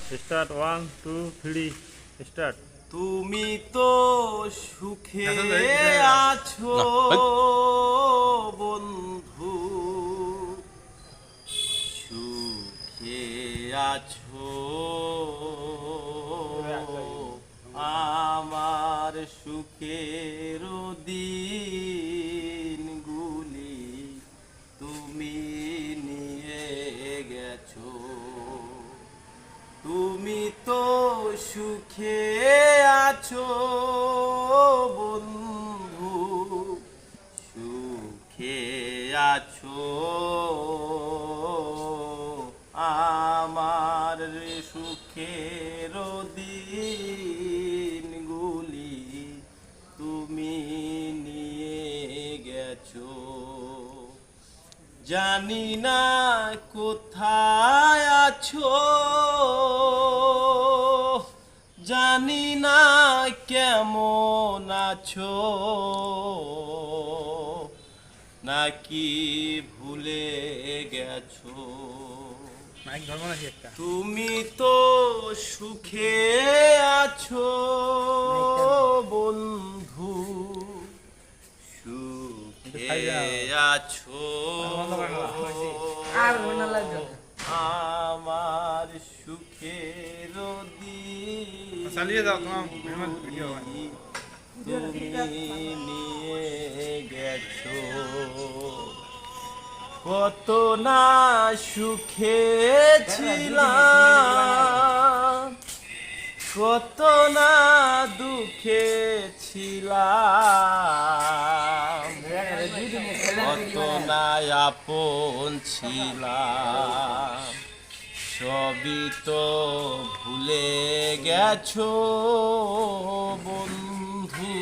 Start 1 2 3 start. তুমি তো সুখে আছো বন্ধু, সুখে আছো আমার সুখের দিনগুলি তুমি নিয়ে গেছো। তুমি তো সুখে আছো বন্ধু, সুখে আছো আমার সুখের দিনগুলি তুমি নিয়ে গেছো। জানি না কোথায় আছো, জানি না কেমন আছো, নাকি ভুলে গেছো। তুমি তো সুখে আছো বন্ধু, সুখে আছো আমার সুখের দিনগুলি তুমি নিয়ে গেছো। কত না সুখে ছিলাম, কত না দুঃখে ছিলাম, কত না আপন ছিলাম, সবই তো ভুলে গেছো বন্ধু,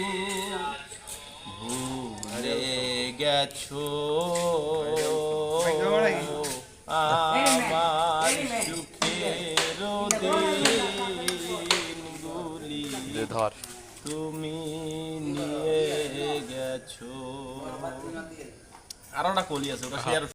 ভুলে গেছো আমার সুখের দিনগুলি তুমি নিয়ে গেছো। আরো একটা কলি আছে ওটা শেয়ার